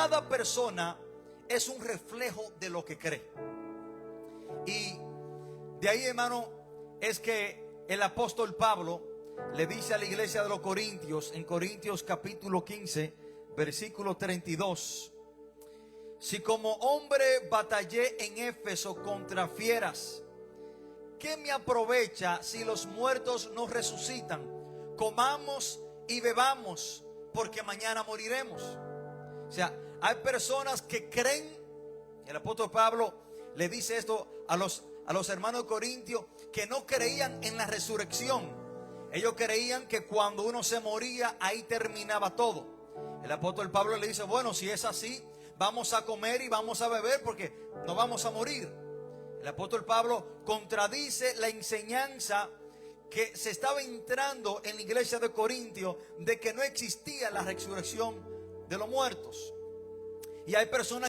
cada persona es un reflejo de lo que cree. Y de ahí, hermano, es que el apóstol Pablo le dice a la iglesia de los Corintios, en Corintios capítulo 15, versículo 32: si como hombre batallé en Éfeso contra fieras, ¿qué me aprovecha si los muertos no resucitan? Comamos y bebamos, porque mañana moriremos. O sea, hay personas que creen. El apóstol Pablo le dice esto a los hermanos de Corintios, que no creían en la resurrección. Ellos creían que cuando uno se moría, ahí terminaba todo. El apóstol Pablo le dice: bueno, si es así, vamos a comer y vamos a beber, porque no vamos a morir. El apóstol Pablo contradice la enseñanza que se estaba entrando en la iglesia de Corintios, de que no existía la resurrección de los muertos. Y hay personas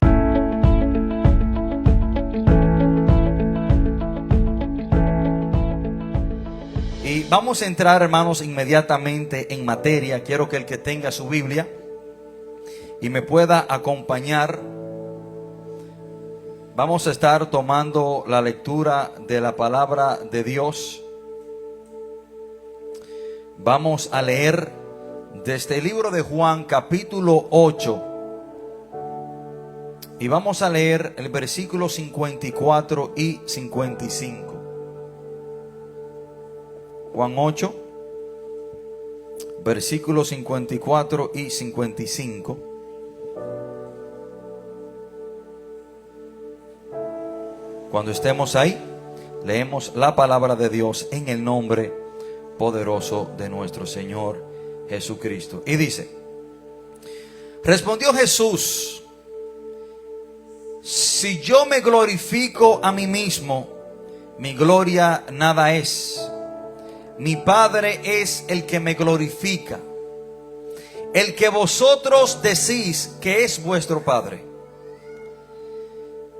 y vamos a entrar, hermanos, inmediatamente en materia. Quiero que el que tenga su Biblia y me pueda acompañar, vamos a estar tomando la lectura de la palabra de Dios. Vamos a leer desde el libro de Juan capítulo 8 y vamos a leer el versículo 54 y 55. Juan 8, versículos 54 y 55. Cuando estemos ahí, leemos la palabra de Dios en el nombre poderoso de nuestro Señor Jesucristo. Y dice: respondió Jesús: si yo me glorifico a mí mismo, mi gloria nada es. Mi Padre es el que me glorifica, el que vosotros decís que es vuestro Padre.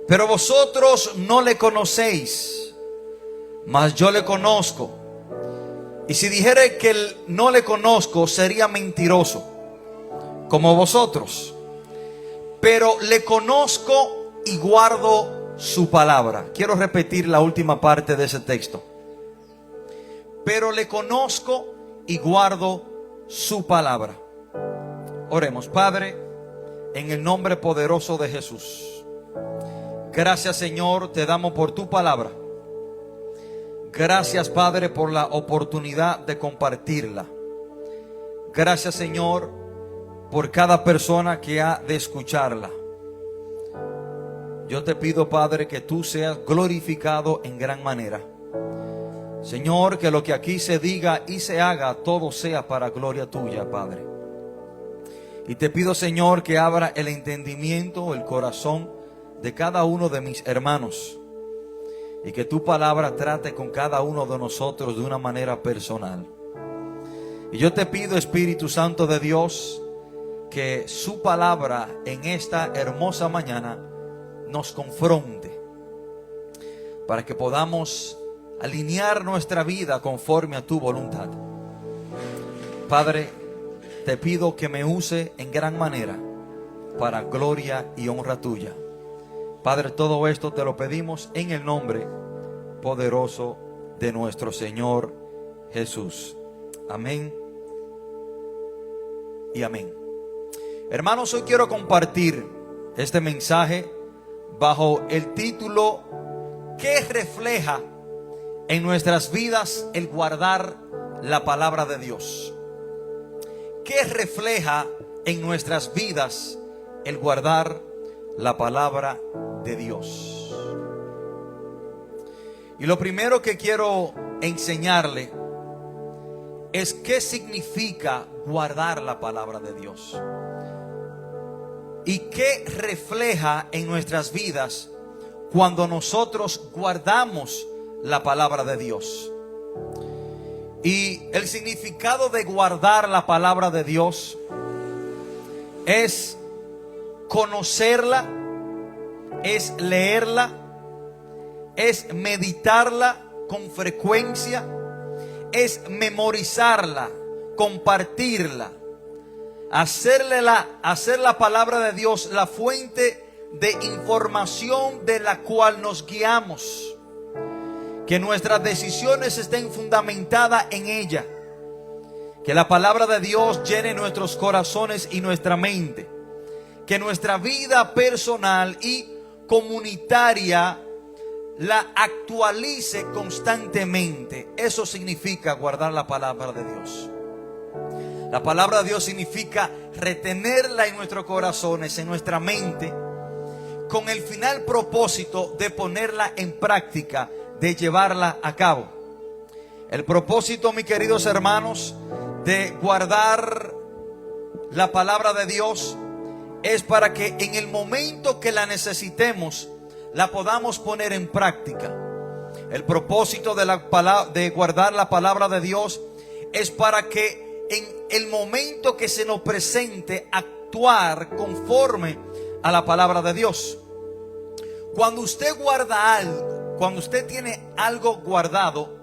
Pero vosotros no le conocéis, mas yo le conozco. Y si dijere que no le conozco, sería mentiroso, como vosotros. Pero le conozco y guardo su palabra. Quiero repetir la última parte de ese texto. Pero le conozco y guardo su palabra. Oremos. Padre, en el nombre poderoso de Jesús, gracias, Señor, te damos por tu palabra. Gracias, Padre, por la oportunidad de compartirla. Gracias, Señor, por cada persona que ha de escucharla. Yo te pido, Padre, que tú seas glorificado en gran manera. Señor, que lo que aquí se diga y se haga, todo sea para gloria tuya, Padre. Y te pido, Señor, que abra el entendimiento, el corazón de cada uno de mis hermanos, y que tu palabra trate con cada uno de nosotros de una manera personal. Y yo te pido, Espíritu Santo de Dios, que su palabra en esta hermosa mañana nos confronte, para que podamos alinear nuestra vida conforme a tu voluntad. Padre, te pido que me use en gran manera para gloria y honra tuya. Padre, todo esto te lo pedimos en el nombre poderoso de nuestro Señor Jesús. Amén y amén. Hermanos, hoy quiero compartir este mensaje bajo el título: ¿qué refleja en nuestras vidas el guardar la palabra de Dios? ¿Qué refleja en nuestras vidas el guardar la palabra de Dios? Y lo primero que quiero enseñarle es qué significa guardar la palabra de Dios y qué refleja en nuestras vidas cuando nosotros guardamos la palabra de Dios. Y el significado de guardar la palabra de Dios es conocerla, es leerla, es meditarla con frecuencia, es memorizarla, compartirla, hacer la palabra de Dios la fuente de información de la cual nos guiamos. Que nuestras decisiones estén fundamentadas en ella. Que la palabra de Dios llene nuestros corazones y nuestra mente. Que nuestra vida personal y comunitaria la actualice constantemente. Eso significa guardar la palabra de Dios. La palabra de Dios significa retenerla en nuestros corazones, en nuestra mente, con el final propósito de ponerla en práctica, de llevarla a cabo. El propósito, mis queridos hermanos, de guardar la palabra de Dios es para que en el momento que la necesitemos, la podamos poner en práctica. El propósito de guardar la palabra de Dios es para que en el momento que se nos presente, actuar conforme a la palabra de Dios. Cuando usted guarda algo, cuando usted tiene algo guardado,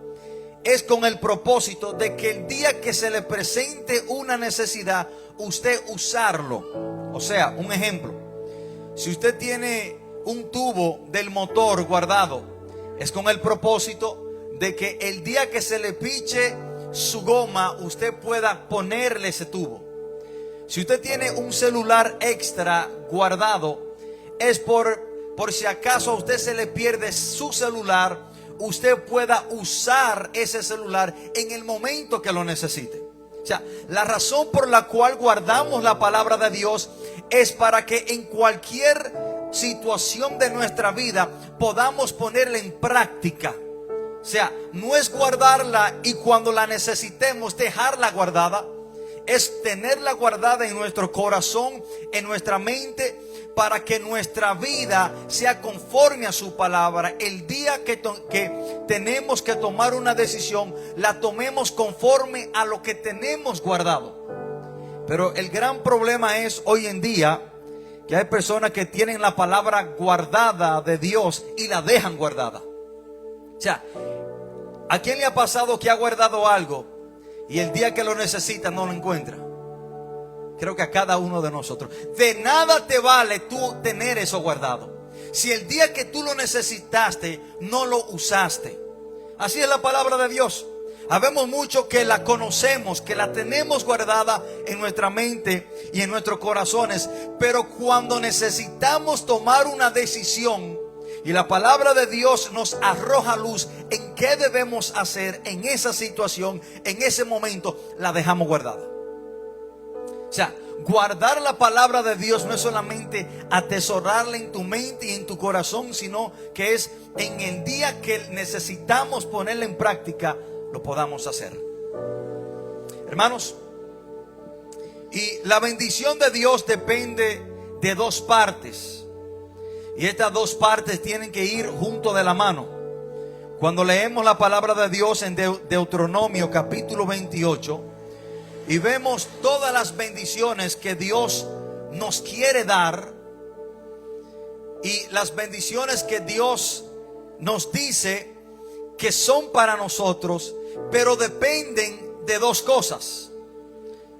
es con el propósito de que el día que se le presente una necesidad, usted usarlo. O sea, un ejemplo: si usted tiene un tubo del motor guardado, es con el propósito de que el día que se le piche su goma, usted pueda ponerle ese tubo. Si usted tiene un celular extra guardado, es por si acaso a usted se le pierde su celular, usted pueda usar ese celular en el momento que lo necesite. O sea, la razón por la cual guardamos la palabra de Dios es para que en cualquier situación de nuestra vida podamos ponerla en práctica. O sea, no es guardarla y cuando la necesitemos dejarla guardada. Es tenerla guardada en nuestro corazón, en nuestra mente, para que nuestra vida sea conforme a su palabra. El día que tenemos que tomar una decisión, la tomemos conforme a lo que tenemos guardado. Pero el gran problema es hoy en día que hay personas que tienen la palabra guardada de Dios y la dejan guardada. O sea, ¿a quién le ha pasado que ha guardado algo y el día que lo necesita no lo encuentra? Creo que a cada uno de nosotros. De nada te vale tú tener eso guardado si el día que tú lo necesitaste no lo usaste. Así es la palabra de Dios. Habemos mucho que la conocemos, que la tenemos guardada en nuestra mente y en nuestros corazones, pero cuando necesitamos tomar una decisión y la palabra de Dios nos arroja luz en qué debemos hacer en esa situación, en ese momento, la dejamos guardada. O sea, guardar la palabra de Dios no es solamente atesorarla en tu mente y en tu corazón, sino que es en el día que necesitamos ponerla en práctica, lo podamos hacer. Hermanos, y la bendición de Dios depende de dos partes. Y estas dos partes tienen que ir junto de la mano. Cuando leemos la palabra de Dios en Deuteronomio capítulo 28 y vemos todas las bendiciones que Dios nos quiere dar y las bendiciones que Dios nos dice que son para nosotros, pero dependen de dos cosas.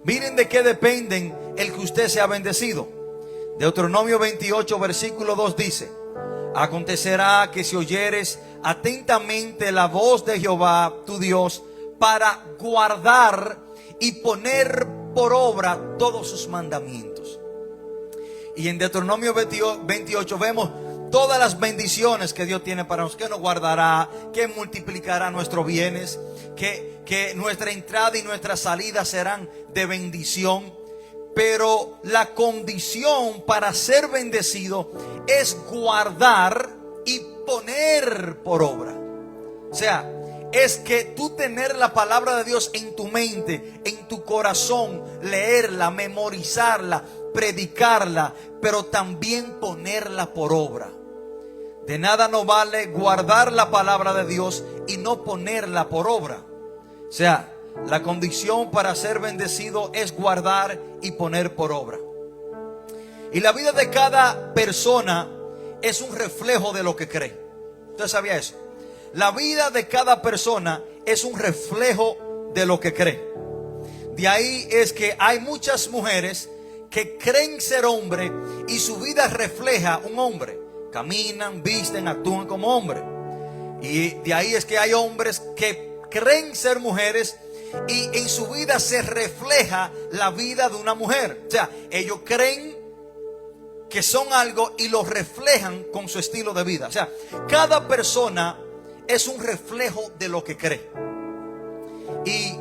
Miren de qué dependen el que usted sea bendecido. Deuteronomio 28 versículo 2 dice: acontecerá que si oyeres atentamente la voz de Jehová tu Dios para guardar y poner por obra todos sus mandamientos. Y en Deuteronomio 28 vemos todas las bendiciones que Dios tiene para nosotros, que nos guardará, que multiplicará nuestros bienes, que nuestra entrada y nuestra salida serán de bendición. Pero la condición para ser bendecido es guardar y poner por obra. O sea, es que tú tener la palabra de Dios en tu mente, en tu corazón, leerla, memorizarla, predicarla, pero también ponerla por obra. De nada nos vale guardar la palabra de Dios y no ponerla por obra. O sea, la condición para ser bendecido es guardar y poner por obra. Y la vida de cada persona es un reflejo de lo que cree. ¿Usted sabía eso? La vida de cada persona es un reflejo de lo que cree. de ahí es que hay muchas mujeres que creen ser hombre y su vida refleja un hombre. Caminan, visten, actúan como hombre. Y de ahí es que hay hombres que creen ser mujeres y en su vida se refleja la vida de una mujer. O sea, ellos creen que son algo y lo reflejan con su estilo de vida. O sea, cada persona es un reflejo de lo que cree. Y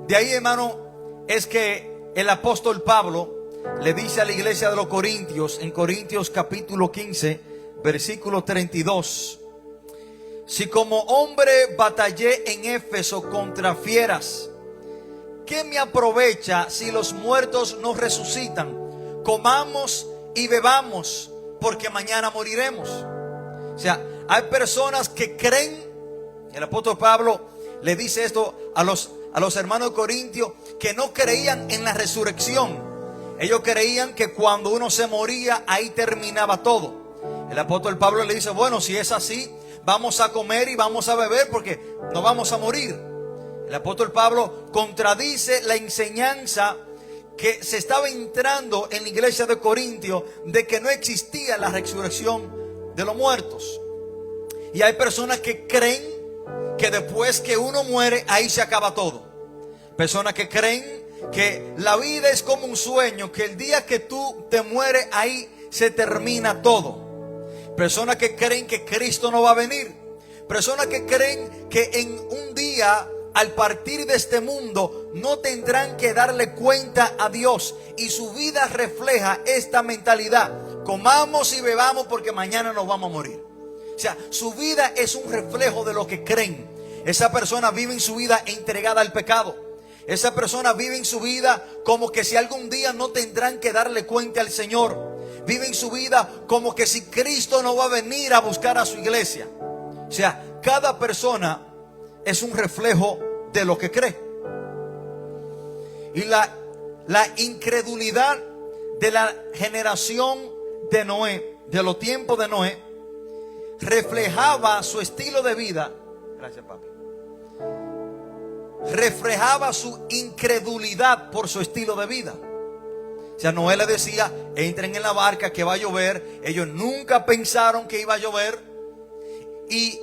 de ahí, hermano, es que el apóstol Pablo le dice a la iglesia de los Corintios, en Corintios capítulo 15, versículo 32: si como hombre batallé en Éfeso contra fieras, ¿qué me aprovecha si los muertos no resucitan? Comamos y bebamos, porque mañana moriremos. O sea, hay personas que creen. El apóstol Pablo le dice esto a los hermanos de Corintios, que no creían en la resurrección. Ellos creían que cuando uno se moría, ahí terminaba todo. El apóstol Pablo le dice: bueno, si es así, vamos a comer y vamos a beber, porque no vamos a morir. El apóstol Pablo contradice la enseñanza que se estaba entrando en la iglesia de Corintios de que no existía la resurrección de los muertos. Y hay personas que creen que después que uno muere, ahí se acaba todo. Personas que creen que la vida es como un sueño, que el día que tú te mueres, ahí se termina todo. Personas que creen que Cristo no va a venir. Personas que creen que en un día, al partir de este mundo, no tendrán que darle cuenta a Dios. Y su vida refleja esta mentalidad: comamos y bebamos porque mañana nos vamos a morir. O sea, su vida es un reflejo de lo que creen. Esa persona vive en su vida entregada al pecado. Esa persona vive en su vida como que si algún día no tendrán que darle cuenta al Señor. Vive en su vida como que si Cristo no va a venir a buscar a su iglesia. O sea, cada persona es un reflejo de lo que cree. Y la incredulidad de la generación de Noé, de los tiempos de Noé, reflejaba su estilo de vida. Gracias, papi. Reflejaba su incredulidad por su estilo de vida. O sea, Noé le decía: entren en la barca que va a llover. Ellos nunca pensaron que iba a llover. Y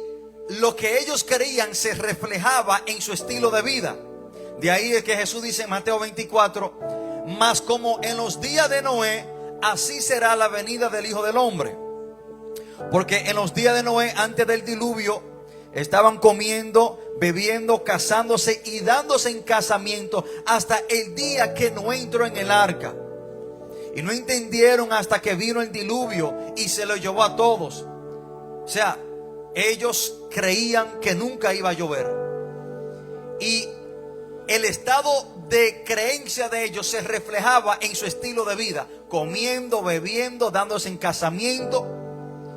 lo que ellos creían se reflejaba en su estilo de vida. De ahí es que Jesús dice en Mateo 24: mas como en los días de Noé, así será la venida del Hijo del Hombre. Porque en los días de Noé, antes del diluvio, estaban comiendo, bebiendo, casándose y dándose en casamiento hasta el día que Noé entró en el arca. Y no entendieron hasta que vino el diluvio y se lo llevó a todos. O sea, ellos creían que nunca iba a llover. Y el estado de creencia de ellos se reflejaba en su estilo de vida: comiendo, bebiendo, dándose en casamiento.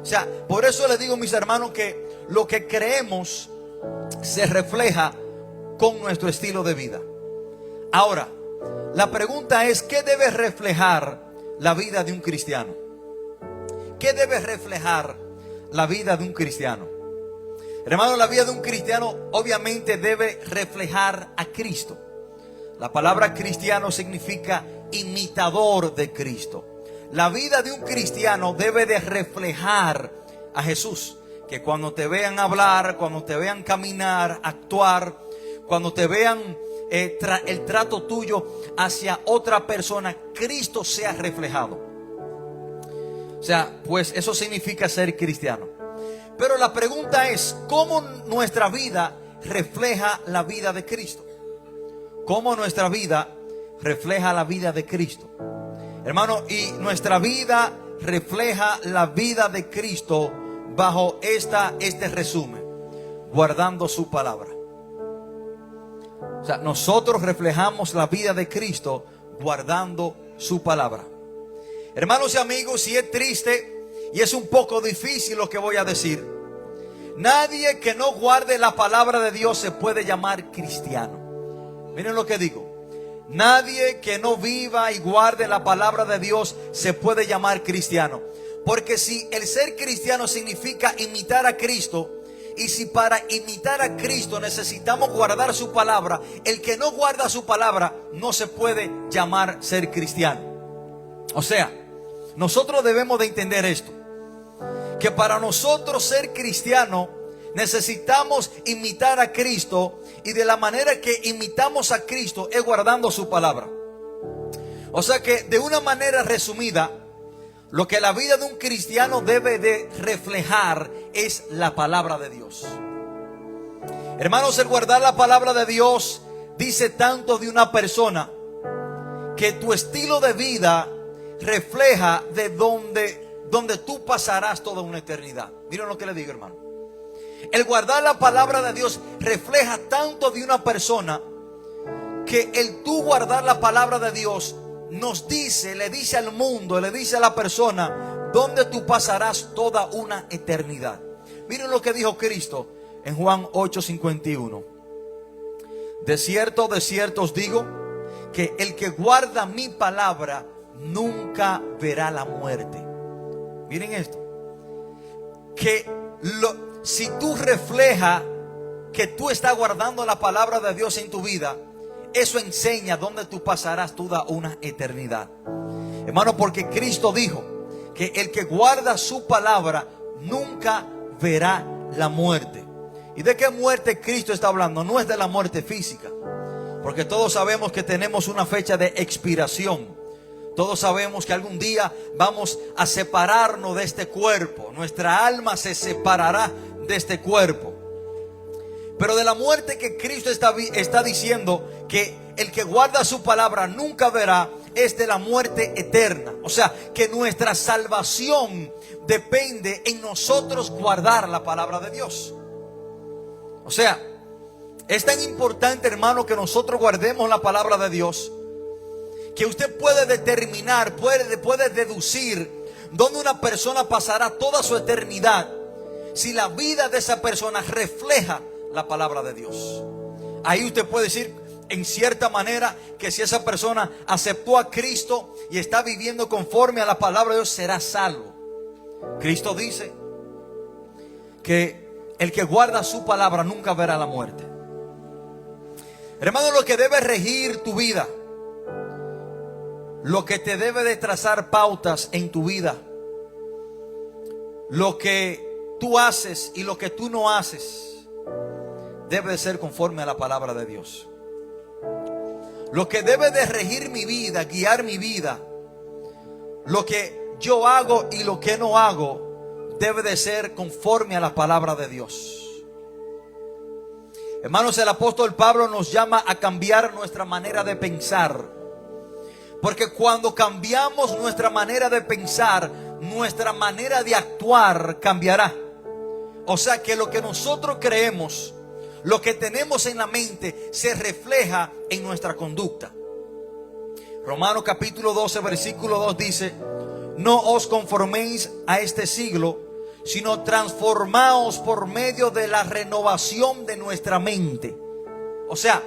O sea, por eso les digo, mis hermanos, que lo que creemos se refleja con nuestro estilo de vida. Ahora, la pregunta es: ¿qué debe reflejar la vida de un cristiano? ¿Qué debe reflejar la vida de un cristiano? Hermano, la vida de un cristiano obviamente debe reflejar a Cristo. La palabra cristiano significa imitador de Cristo. La vida de un cristiano debe de reflejar a Jesús. Que cuando te vean hablar, cuando te vean caminar, actuar, cuando te vean el trato tuyo hacia otra persona, Cristo sea reflejado. O sea, pues eso significa ser cristiano. Pero la pregunta es: ¿cómo nuestra vida refleja la vida de Cristo? ¿Cómo nuestra vida refleja la vida de Cristo? Hermano, y nuestra vida refleja la vida de Cristo bajo este resumen: guardando su palabra. O sea, nosotros reflejamos la vida de Cristo guardando su palabra. Hermanos y amigos, si es triste y es un poco difícil lo que voy a decir, nadie que no guarde la palabra de Dios se puede llamar cristiano. Miren lo que digo: nadie que no viva y guarde la palabra de Dios se puede llamar cristiano. Porque si el ser cristiano significa imitar a Cristo, Y si para imitar a Cristo necesitamos guardar su palabra, el que no guarda su palabra no se puede llamar ser cristiano. O sea, nosotros debemos de entender esto, que para nosotros ser cristiano necesitamos imitar a Cristo, y de la manera que imitamos a Cristo es guardando su palabra. O sea que de una manera resumida, lo que la vida de un cristiano debe de reflejar es la palabra de Dios. Hermanos, el guardar la palabra de Dios dice tanto de una persona, que tu estilo de vida refleja de donde tú pasarás toda una eternidad. Miren lo que le digo, hermano. El guardar la palabra de Dios refleja tanto de una persona, que el tú guardar la palabra de Dios nos dice, le dice al mundo, le dice a la persona donde tú pasarás toda una eternidad. Miren lo que dijo Cristo en Juan 8:51. De cierto os digo, que el que guarda mi palabra nunca verá la muerte. Miren esto, que si tú reflejas que tú estás guardando la palabra de Dios en tu vida, eso enseña dónde tú pasarás toda una eternidad. Hermano, porque Cristo dijo que el que guarda su palabra nunca verá la muerte. ¿Y de qué muerte Cristo está hablando? No es de la muerte física, porque todos sabemos que tenemos una fecha de expiración. Todos sabemos que algún día vamos a separarnos de este cuerpo. Nuestra alma se separará de este cuerpo. Pero de la muerte que Cristo está diciendo que el que guarda su palabra nunca verá, es de la muerte eterna. O sea, que nuestra salvación depende en nosotros guardar la palabra de Dios. O sea, es tan importante, hermano, que nosotros guardemos la palabra de Dios, que usted puede determinar, puede deducir dónde una persona pasará toda su eternidad, si la vida de esa persona refleja la palabra de Dios. Ahí usted puede decir en cierta manera que si esa persona aceptó a Cristo y está viviendo conforme a la palabra de Dios, será salvo. Cristo dice que el que guarda su palabra nunca verá la muerte. Hermano, lo que debe regir tu vida, lo que te debe de trazar pautas en tu vida, lo que tú haces y lo que tú no haces, debe de ser conforme a la palabra de Dios. Lo que debe de regir mi vida, guiar mi vida, lo que yo hago y lo que no hago, debe de ser conforme a la palabra de Dios. Hermanos, el apóstol Pablo nos llama a cambiar nuestra manera de pensar, porque cuando cambiamos nuestra manera de pensar, nuestra manera de actuar cambiará. O sea que lo que nosotros creemos, lo que tenemos en la mente, se refleja en nuestra conducta. Romanos capítulo 12 versículo 2 dice: no os conforméis a este siglo, sino transformaos por medio de la renovación de nuestra mente. O sea,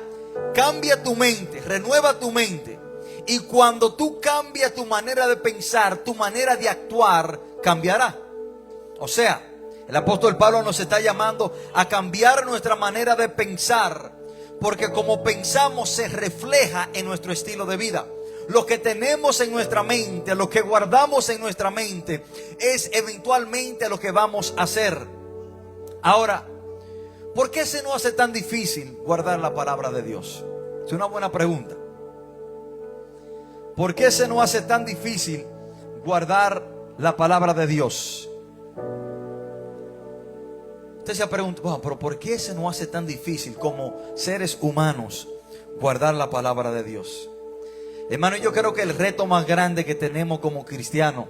cambia tu mente, renueva tu mente. Y cuando tú cambias tu manera de pensar, tu manera de actuar cambiará. O sea, el apóstol Pablo nos está llamando a cambiar nuestra manera de pensar, porque como pensamos se refleja en nuestro estilo de vida. Lo que tenemos en nuestra mente, lo que guardamos en nuestra mente, es eventualmente lo que vamos a hacer. Ahora, ¿por qué se nos hace tan difícil guardar la palabra de Dios? Es una buena pregunta. ¿Por qué se nos hace tan difícil guardar la palabra de Dios? Usted se pregunta, bueno, pero ¿por qué se nos hace tan difícil como seres humanos guardar la palabra de Dios? Hermano, yo creo que el reto más grande que tenemos como cristianos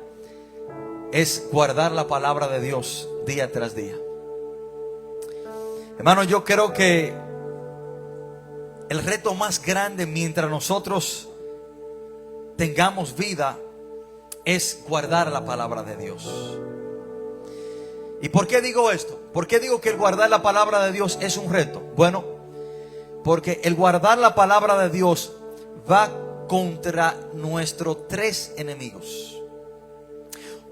es guardar la palabra de Dios día tras día. Hermano, yo creo que el reto más grande mientras nosotros tengamos vida es guardar la palabra de Dios. ¿Y por qué digo esto? ¿Por qué digo que el guardar la palabra de Dios es un reto? Bueno, porque el guardar la palabra de Dios va contra nuestros tres enemigos.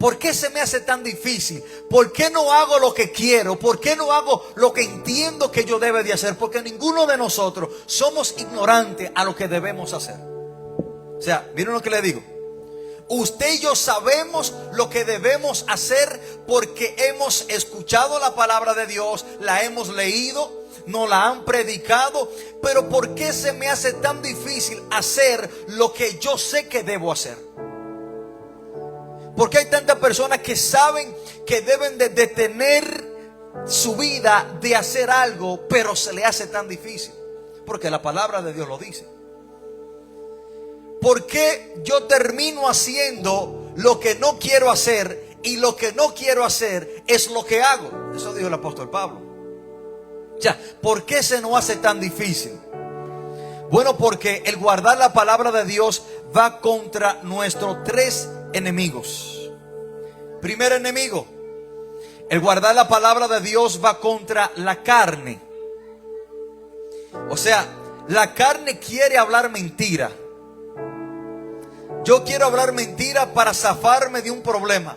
¿Por qué se me hace tan difícil? ¿Por qué no hago lo que quiero? ¿Por qué no hago lo que entiendo que yo debo de hacer? Porque ninguno de nosotros somos ignorantes a lo que debemos hacer. O sea, miren lo que le digo. Usted y yo sabemos lo que debemos hacer porque hemos escuchado la palabra de Dios, la hemos leído, nos la han predicado. Pero ¿por qué se me hace tan difícil hacer lo que yo sé que debo hacer? Porque hay tantas personas que saben que deben de detener su vida de hacer algo, pero se le hace tan difícil. Porque la palabra de Dios lo dice. ¿Por qué yo termino haciendo lo que no quiero hacer y lo que no quiero hacer es lo que hago? Eso dijo el apóstol Pablo. O sea, ¿por qué se nos hace tan difícil? Bueno, porque el guardar la palabra de Dios va contra nuestros tres enemigos. Primer enemigo, el guardar la palabra de Dios va contra la carne. O sea, la carne quiere hablar mentira. Yo quiero hablar mentira para zafarme de un problema.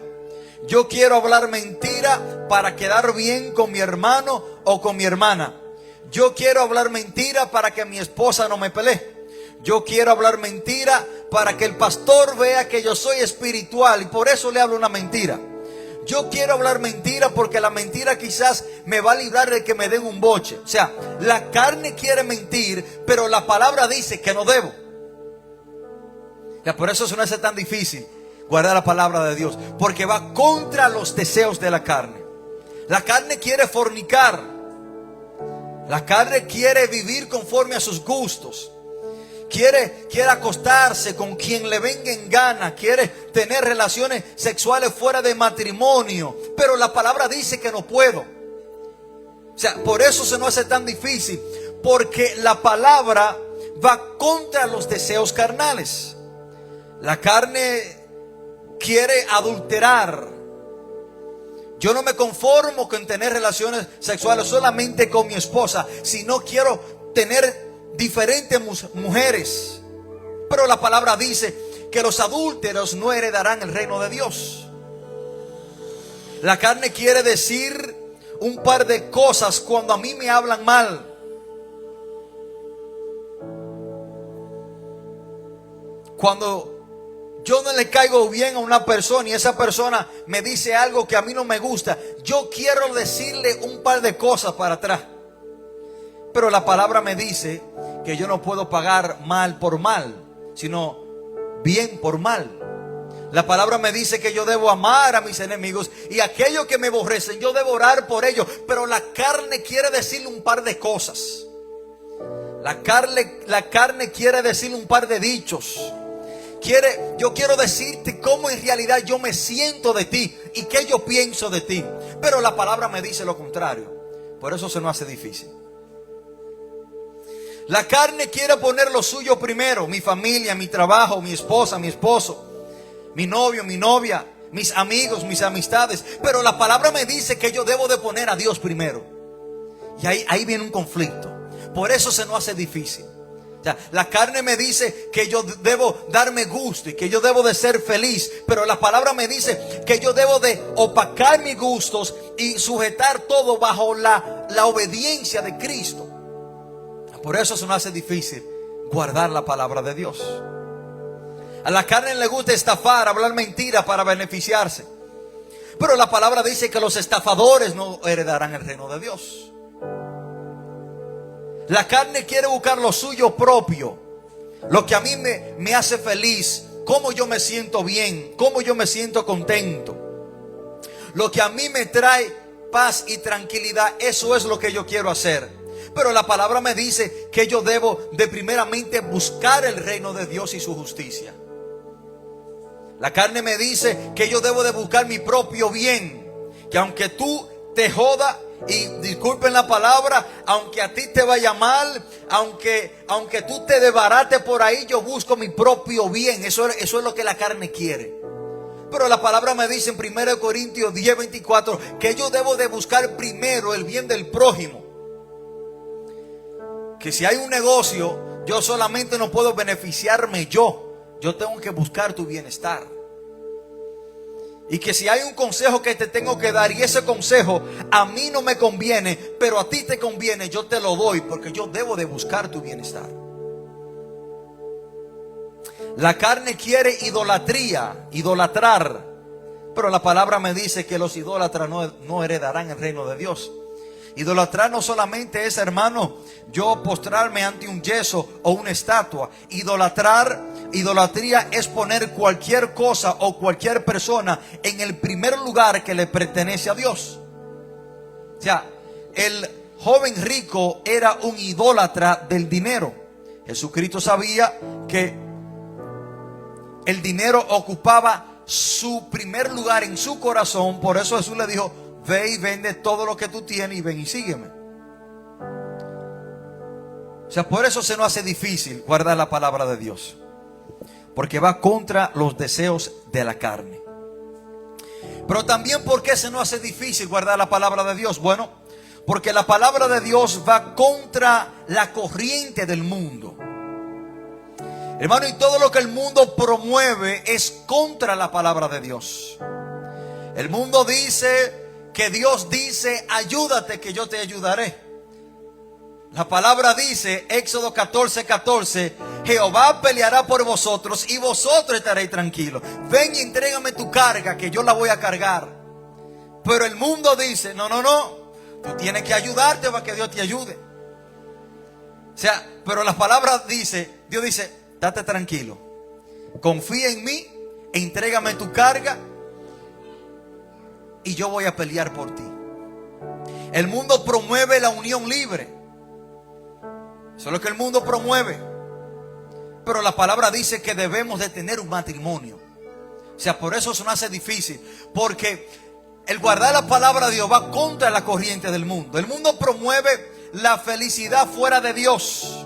Yo quiero hablar mentira para quedar bien con mi hermano o con mi hermana. Yo quiero hablar mentira para que mi esposa no me pelee. Yo quiero hablar mentira para que el pastor vea que yo soy espiritual y por eso le hablo una mentira. Yo quiero hablar mentira porque la mentira quizás me va a librar de que me den un boche. O sea, la carne quiere mentir, pero la palabra dice que no debo. Ya, por eso se nos hace tan difícil guardar la palabra de Dios, porque va contra los deseos de la carne. La carne quiere fornicar. La carne quiere vivir conforme a sus gustos. Quiere acostarse con quien le venga en gana. Quiere tener relaciones sexuales fuera de matrimonio. Pero la palabra dice que no puedo. O sea, por eso se nos hace tan difícil. Porque la palabra va contra los deseos carnales. La carne quiere adulterar. Yo no me conformo con tener relaciones sexuales solamente con mi esposa, sino quiero tener diferentes mujeres. Pero la palabra dice que los adúlteros no heredarán el reino de Dios. La carne quiere decir un par de cosas cuando a mí me hablan mal. Cuando yo no le caigo bien a una persona y esa persona me dice algo que a mí no me gusta, yo quiero decirle un par de cosas para atrás. Pero la palabra me dice que yo no puedo pagar mal por mal, sino bien por mal. La palabra me dice que yo debo amar a mis enemigos y aquellos que me aborrecen, yo debo orar por ellos. Pero la carne quiere decirle un par de cosas. La carne quiere decirle un par de dichos. Yo quiero decirte cómo en realidad yo me siento de ti y qué yo pienso de ti. Pero la palabra me dice lo contrario. Por eso se nos hace difícil. La carne quiere poner lo suyo primero. Mi familia, mi trabajo, mi esposa, mi esposo, mi novio, mi novia, mis amigos, mis amistades. Pero la palabra me dice que yo debo de poner a Dios primero. Y ahí viene un conflicto. Por eso se nos hace difícil. O sea, la carne me dice que yo debo darme gusto y que yo debo de ser feliz. Pero la palabra me dice que yo debo de opacar mis gustos y sujetar todo bajo la obediencia de Cristo. Por eso se nos hace difícil guardar la palabra de Dios. A la carne le gusta estafar, hablar mentiras para beneficiarse. Pero la palabra dice que los estafadores no heredarán el reino de Dios. La carne quiere buscar lo suyo propio, lo que a mí me hace feliz, cómo yo me siento bien, cómo yo me siento contento. Lo que a mí me trae paz y tranquilidad, eso es lo que yo quiero hacer. Pero la palabra me dice que yo debo de primeramente buscar el reino de Dios y su justicia. La carne me dice que yo debo de buscar mi propio bien, que aunque tú te jodas, y disculpen la palabra, aunque a ti te vaya mal, aunque tú te desbarates por ahí, yo busco mi propio bien. Eso es lo que la carne quiere. Pero la palabra me dice en 1 Corintios 10:24 que yo debo de buscar primero el bien del prójimo. Que si hay un negocio, yo solamente no puedo beneficiarme yo tengo que buscar tu bienestar. Y que si hay un consejo que te tengo que dar y ese consejo a mí no me conviene, pero a ti te conviene, yo te lo doy porque yo debo de buscar tu bienestar. La carne quiere idolatría, idolatrar, pero la palabra me dice que los idólatras no heredarán el reino de Dios. Idolatrar no solamente es, hermano, yo postrarme ante un yeso o una estatua. Idolatría es poner cualquier cosa o cualquier persona en el primer lugar que le pertenece a Dios. O sea, el joven rico era un idólatra del dinero. Jesucristo sabía que el dinero ocupaba su primer lugar en su corazón. Por eso Jesús le dijo: ve y vende todo lo que tú tienes y ven y sígueme. O sea, por eso se nos hace difícil guardar la palabra de Dios, porque va contra los deseos de la carne. Pero también, ¿por qué se nos hace difícil guardar la palabra de Dios? Bueno, porque la palabra de Dios va contra la corriente del mundo. Hermano, y todo lo que el mundo promueve es contra la palabra de Dios. El mundo dice que Dios dice: ayúdate que yo te ayudaré. La palabra dice, Éxodo 14:14, Jehová peleará por vosotros y vosotros estaréis tranquilos. Ven y entrégame tu carga que yo la voy a cargar. Pero el mundo dice: no, tú tienes que ayudarte para que Dios te ayude. O sea, pero la palabra dice, Dios dice: date tranquilo, confía en mí, entrégame tu carga y yo voy a pelear por ti. El mundo promueve la unión libre. Eso es lo que el mundo promueve. Pero la palabra dice que debemos de tener un matrimonio. O sea, por eso se nos hace difícil, porque el guardar la palabra de Dios va contra la corriente del mundo. El mundo promueve la felicidad fuera de Dios.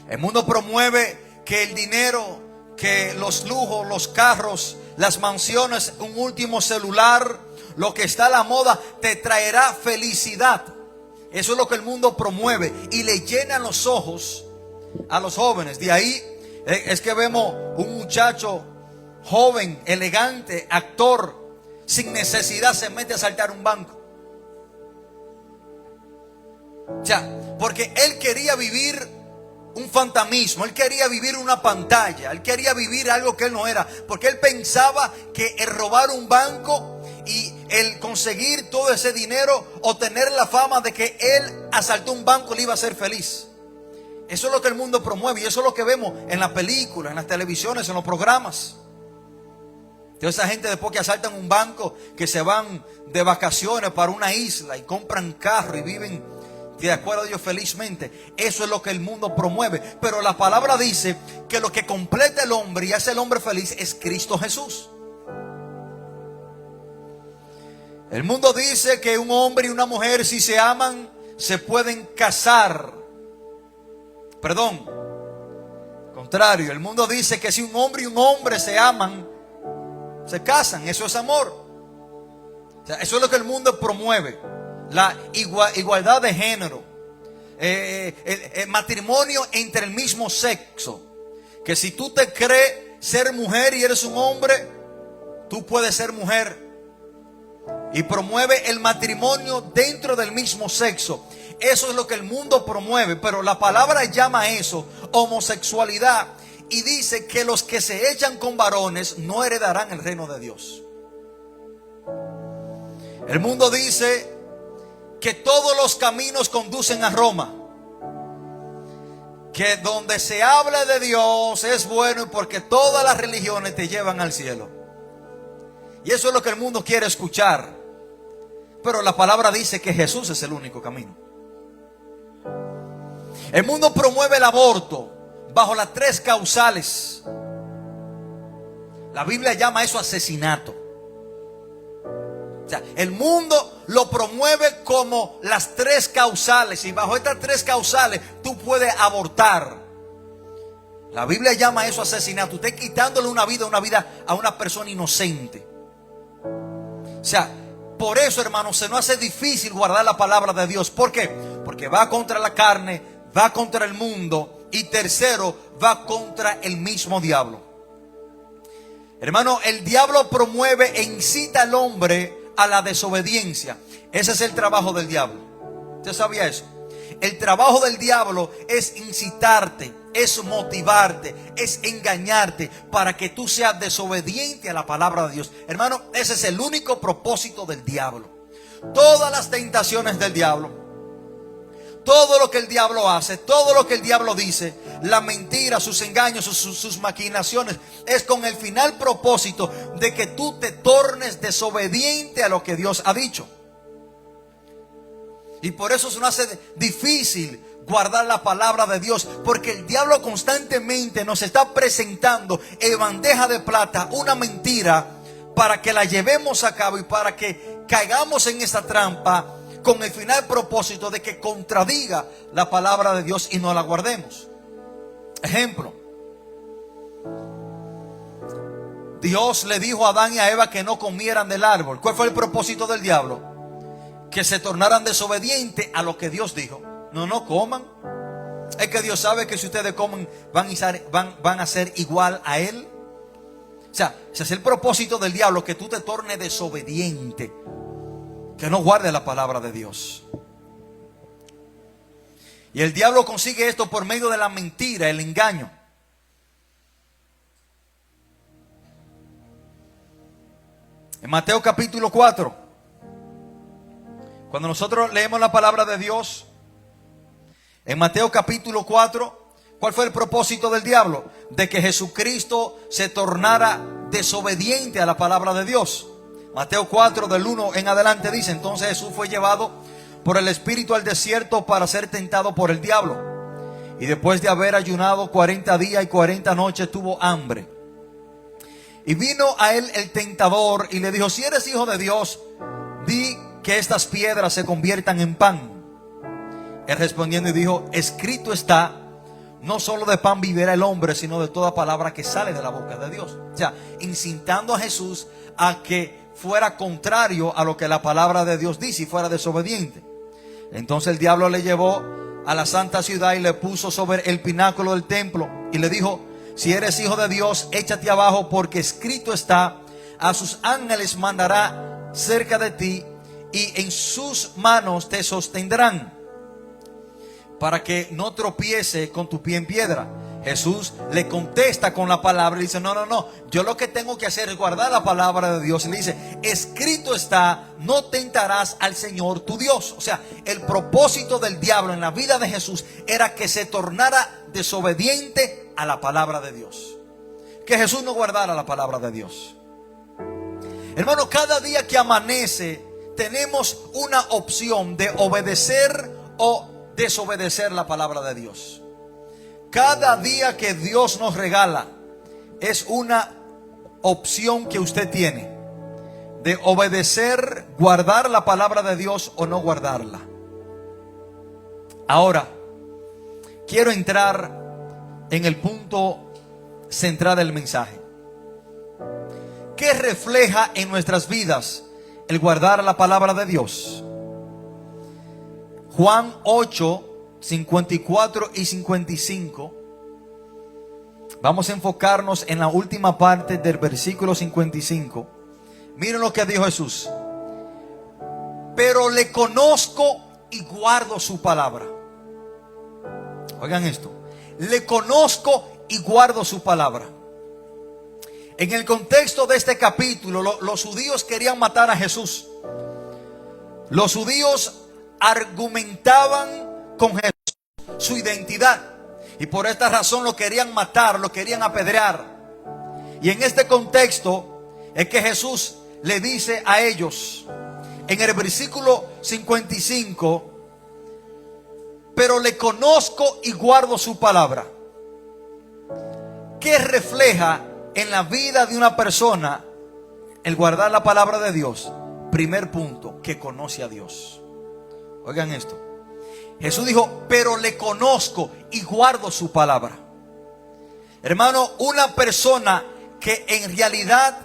El mundo promueve que el dinero, que los lujos, los carros, las mansiones, un último celular, lo que está a la moda, te traerá felicidad. Eso es lo que el mundo promueve y le llenan los ojos a los jóvenes. De ahí es que vemos un muchacho joven, elegante, actor, sin necesidad se mete a asaltar un banco. O sea, porque él quería vivir un fantasmismo, él quería vivir una pantalla, él quería vivir algo que él no era, porque él pensaba que el robar un banco y el conseguir todo ese dinero o tener la fama de que él asaltó un banco le iba a hacer feliz. Eso es lo que el mundo promueve y eso es lo que vemos en las películas, en las televisiones, en los programas. Toda esa gente, después que asaltan un banco, que se van de vacaciones para una isla y compran carro y viven de acuerdo a Dios felizmente. Eso es lo que el mundo promueve. Pero la palabra dice que lo que completa el hombre y hace el hombre feliz es Cristo Jesús. El mundo dice que un hombre y una mujer, si se aman, se pueden casar. Perdón, contrario, el mundo dice que si un hombre y un hombre se aman, se casan. Eso es amor. O sea, eso es lo que el mundo promueve. La igualdad de género, el matrimonio entre el mismo sexo. Que si tú te crees ser mujer y eres un hombre, tú puedes ser mujer. Y promueve el matrimonio dentro del mismo sexo. Eso es lo que el mundo promueve. Pero la palabra llama a eso homosexualidad. Y dice que los que se echan con varones no heredarán el reino de Dios. El mundo dice que todos los caminos conducen a Roma. Que donde se habla de Dios es bueno, porque todas las religiones te llevan al cielo. Y eso es lo que el mundo quiere escuchar. Pero la palabra dice que Jesús es el único camino. El mundo promueve el aborto bajo las 3 causales. La Biblia llama eso asesinato. O sea, el mundo lo promueve como las 3 causales. Y bajo estas 3 causales tú puedes abortar. La Biblia llama eso asesinato. Usted quitándole una vida a una persona inocente. O sea, por eso, hermanos, se nos hace difícil guardar la palabra de Dios. ¿Por qué? Porque va contra la carne, va contra el mundo. Y tercero, va contra el mismo diablo. Hermano, el diablo promueve e incita al hombre a la desobediencia. Ese es el trabajo del diablo. ¿Usted sabía eso? El trabajo del diablo es incitarte, es motivarte, es engañarte para que tú seas desobediente a la palabra de Dios. Hermano, ese es el único propósito del diablo. Todas las tentaciones del diablo, todo lo que el diablo hace, todo lo que el diablo dice, la mentira, sus engaños, sus maquinaciones, es con el final propósito de que tú te tornes desobediente a lo que Dios ha dicho. Y por eso se nos hace difícil guardar la palabra de Dios, porque el diablo constantemente nos está presentando en bandeja de plata una mentira para que la llevemos a cabo y para que caigamos en esa trampa con el final propósito de que contradiga la palabra de Dios y no la guardemos. Ejemplo: Dios le dijo a Adán y a Eva que no comieran del árbol. ¿Cuál fue el propósito del diablo? Que se tornaran desobedientes a lo que Dios dijo. No coman. Es que Dios sabe que si ustedes comen van a ser igual a Él. O sea, ese es el propósito del diablo, que tú te tornes desobediente, que no guardes la palabra de Dios. Y el diablo consigue esto por medio de la mentira, el engaño. En Mateo capítulo 4, cuando nosotros leemos la palabra de Dios, en Mateo capítulo 4, ¿cuál fue el propósito del diablo? De que Jesucristo se tornara desobediente a la palabra de Dios. Mateo 4 del 1 en adelante dice: entonces Jesús fue llevado por el Espíritu al desierto para ser tentado por el diablo. Y después de haber ayunado 40 días y 40 noches tuvo hambre. Y vino a él el tentador y le dijo: si eres hijo de Dios, di que estas piedras se conviertan en pan. Él respondiendo y dijo: escrito está, no solo de pan vivirá el hombre, sino de toda palabra que sale de la boca de Dios. O sea, incitando a Jesús a que fuera contrario a lo que la palabra de Dios dice y fuera desobediente. Entonces el diablo le llevó a la santa ciudad y le puso sobre el pináculo del templo y le dijo: si eres hijo de Dios, échate abajo, porque escrito está, a sus ángeles mandará cerca de ti y en sus manos te sostendrán, para que no tropiece con tu pie en piedra. Jesús le contesta con la palabra y dice: no, yo lo que tengo que hacer es guardar la palabra de Dios. Y le dice: escrito está, no tentarás al Señor tu Dios. O sea, el propósito del diablo en la vida de Jesús era que se tornara desobediente a la palabra de Dios, que Jesús no guardara la palabra de Dios. Hermano, cada día que amanece tenemos una opción de obedecer o desobedecer la palabra de Dios. Cada día que Dios nos regala es una opción que usted tiene de obedecer, guardar la palabra de Dios o no guardarla. Ahora, quiero entrar en el punto central del mensaje. ¿Qué refleja en nuestras vidas el guardar la palabra de Dios? Juan 8, 54 y 55. Vamos a enfocarnos en la última parte del versículo 55. Miren lo que dijo Jesús: pero le conozco y guardo su palabra. Oigan esto: le conozco y guardo su palabra. En el contexto de este capítulo, los judíos querían matar a Jesús. Los judíos argumentaban con Jesús su identidad, y por esta razón lo querían matar, lo querían apedrear. Y en este contexto es que Jesús le dice a ellos en el versículo 55: pero le conozco y guardo su palabra. ¿Qué refleja en la vida de una persona el guardar la palabra de Dios? Primer punto, que conoce a Dios. Oigan esto: Jesús dijo: pero le conozco y guardo su palabra. Hermano, una persona que en realidad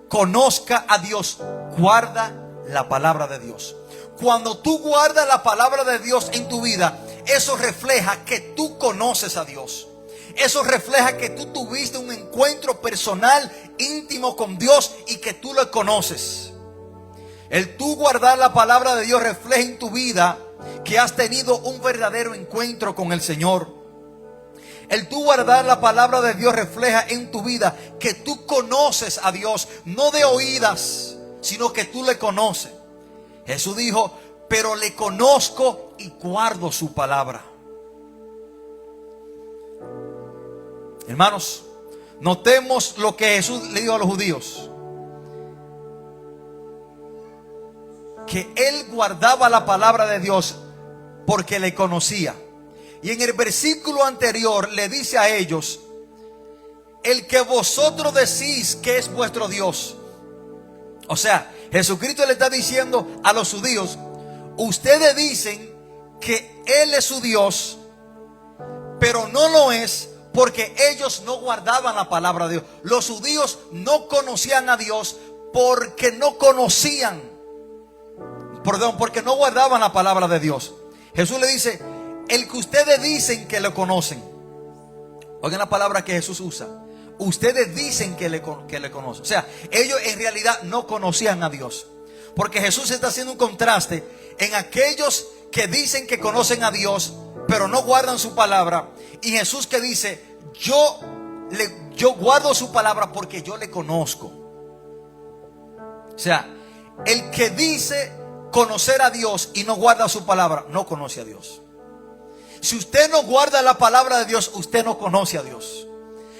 conozca a Dios, guarda la palabra de Dios. Cuando tú guardas la palabra de Dios en tu vida, eso refleja que tú conoces a Dios. eso refleja que tú tuviste un encuentro personal, íntimo con Dios y que tú lo conoces. El tú guardar la palabra de Dios refleja en tu vida que has tenido un verdadero encuentro con el Señor. El tú guardar la palabra de Dios refleja en tu vida que tú conoces a Dios, no de oídas, sino que tú le conoces. Jesús dijo, pero le conozco y guardo su palabra. Hermanos, notemos lo que Jesús le dijo a los judíos. Que él guardaba la palabra de Dios porque le conocía. Y en el versículo anterior le dice a ellos, el que vosotros decís que es vuestro Dios. O sea, Jesucristo le está diciendo a los judíos, ustedes dicen que Él es su Dios, pero no lo es porque ellos no guardaban la palabra de Dios. Los judíos no conocían a Dios porque no conocían, porque no guardaban la palabra de Dios. Jesús le dice, el que ustedes dicen que lo conocen. Oigan la palabra que Jesús usa. Ustedes dicen que le conocen. O sea, ellos en realidad no conocían a Dios. Porque Jesús está haciendo un contraste en aquellos que dicen que conocen a Dios, pero no guardan su palabra. Y Jesús que dice, yo guardo su palabra porque yo le conozco. O sea, el que dice conocer a Dios y no guarda su palabra, no conoce a Dios. Si usted no guarda la palabra de Dios, usted no conoce a Dios.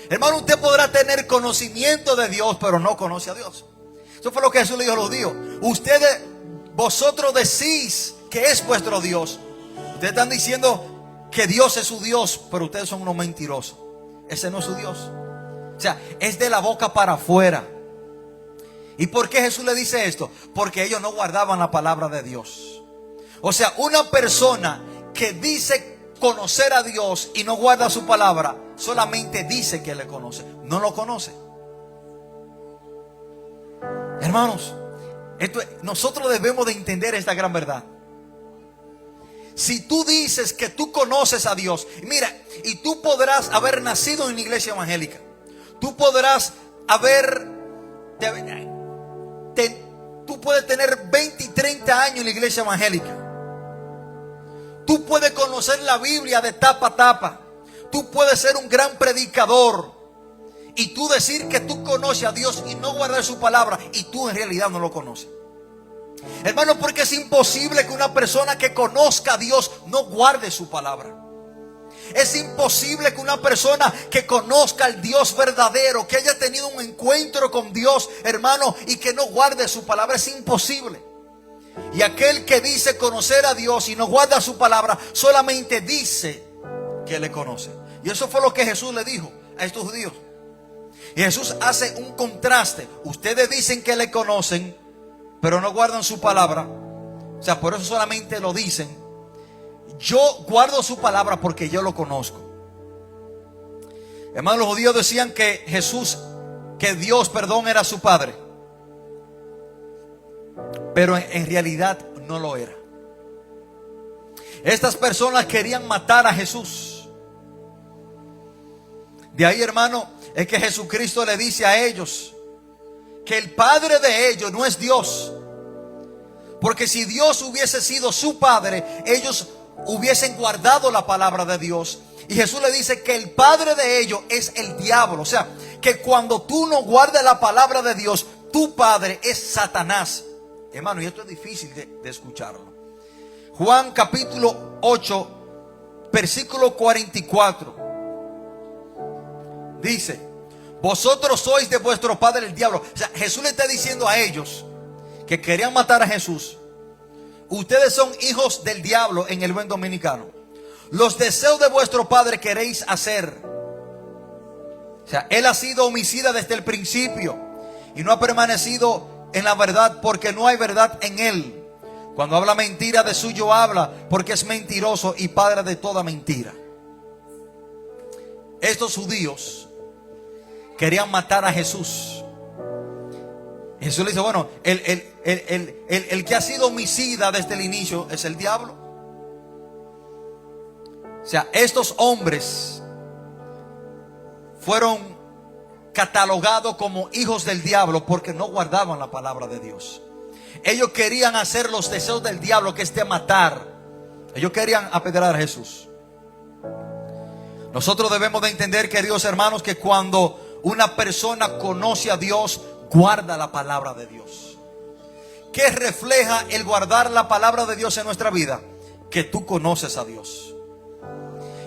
Hermano, usted podrá tener conocimiento de Dios, pero no conoce a Dios. Eso fue lo que Jesús le dijo a los judíos. Vosotros decís que es vuestro Dios. Ustedes están diciendo que Dios es su Dios, pero ustedes son unos mentirosos. Ese no es su Dios. O sea, es de la boca para afuera. ¿Y por qué Jesús le dice esto? Porque ellos no guardaban la palabra de Dios. O sea, una persona que dice conocer a Dios y no guarda su palabra, solamente dice que le conoce, no lo conoce. Hermanos, nosotros debemos de entender esta gran verdad. Si tú dices que tú conoces a Dios, mira, y tú podrás haber nacido en una iglesia evangélica, tú podrás tú puedes tener 20 y 30 años en la iglesia evangélica. Tú puedes conocer la Biblia de tapa a tapa. Tú puedes ser un gran predicador y tú decir que tú conoces a Dios y no guardar su palabra, y tú en realidad no lo conoces. Hermano, porque es imposible que una persona que conozca a Dios no guarde su palabra. Es imposible que una persona que conozca al Dios verdadero, que haya tenido un encuentro con Dios, hermano, y que no guarde su palabra, es imposible. Y aquel que dice conocer a Dios y no guarda su palabra, solamente dice que le conoce. Y eso fue lo que Jesús le dijo a estos judíos. Y Jesús hace un contraste. Ustedes dicen que le conocen, pero no guardan su palabra. O sea, por eso solamente lo dicen. Yo guardo su palabra porque yo lo conozco. Hermanos, los judíos decían que Dios era su padre, pero en realidad no lo era. Estas personas querían matar a Jesús. De ahí, hermano, es que Jesucristo le dice a ellos que el padre de ellos no es Dios. Porque si Dios hubiese sido su padre, ellos hubiesen guardado la palabra de Dios. Y Jesús le dice que el padre de ellos es el diablo. O sea, que cuando tú no guardas la palabra de Dios, tu padre es Satanás. Hermano, y esto es difícil de escucharlo. Juan capítulo 8, versículo 44. Dice: vosotros sois de vuestro padre el diablo. O sea, Jesús le está diciendo a ellos que querían matar a Jesús: ustedes son hijos del diablo, en el buen dominicano. Los deseos de vuestro padre queréis hacer. O sea, él ha sido homicida desde el principio y no ha permanecido en la verdad, porque no hay verdad en él. Cuando habla mentira, de suyo habla, porque es mentiroso y padre de toda mentira. Estos judíos querían matar a Jesús. Jesús le dice: bueno, el que ha sido homicida desde el inicio es el diablo. O sea, estos hombres fueron catalogados como hijos del diablo porque no guardaban la palabra de Dios. Ellos querían hacer los deseos del diablo, que es de matar. Ellos querían apedrear a Jesús. Nosotros debemos de entender, queridos hermanos, que cuando una persona conoce a Dios, guarda la palabra de Dios. ¿Qué refleja el guardar la palabra de Dios en nuestra vida? Que tú conoces a Dios.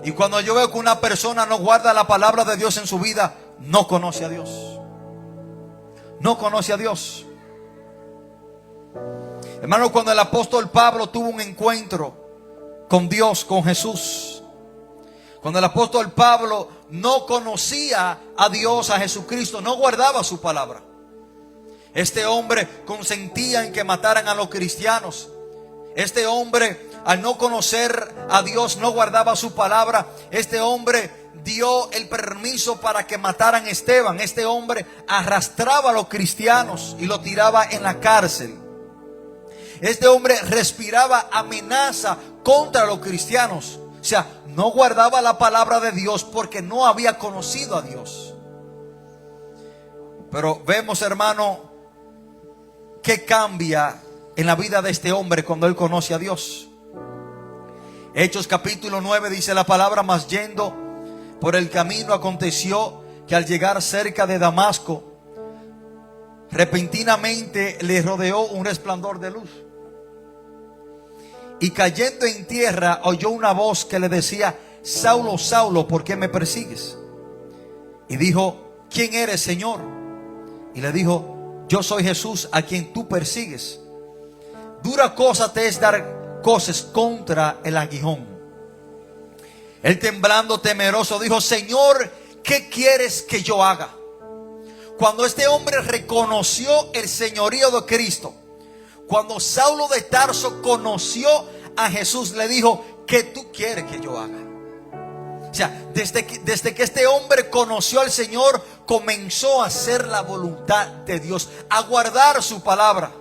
Y cuando yo veo que una persona no guarda la palabra de Dios en su vida, no conoce a Dios. No conoce a Dios. Hermano, cuando el apóstol Pablo tuvo un encuentro con Dios, con Jesús, cuando el apóstol Pablo no conocía a Dios, a Jesucristo, no guardaba su palabra. Este hombre consentía en que mataran a los cristianos. Este hombre, al no conocer a Dios, no guardaba su palabra. Este hombre dio el permiso para que mataran a Esteban. Este hombre arrastraba a los cristianos y lo tiraba en la cárcel. Este hombre respiraba amenaza contra los cristianos. O sea, no guardaba la palabra de Dios porque no había conocido a Dios. Pero vemos, hermano, que cambia en la vida de este hombre cuando él conoce a Dios. Hechos capítulo 9 dice la palabra: mas yendo por el camino aconteció que al llegar cerca de Damasco, repentinamente le rodeó un resplandor de luz. Y cayendo en tierra oyó una voz que le decía: Saulo, Saulo, ¿por qué me persigues? Y dijo: ¿quién eres, Señor? Y le dijo: yo soy Jesús a quien tú persigues. Dura cosa te es dar coces contra el aguijón. Él, temblando, temeroso, dijo: Señor, ¿qué quieres que yo haga? Cuando este hombre reconoció el señorío de Cristo, cuando Saulo de Tarso conoció a Jesús, le dijo: ¿qué tú quieres que yo haga? O sea, desde que este hombre conoció al Señor, comenzó a hacer la voluntad de Dios, a guardar su palabra.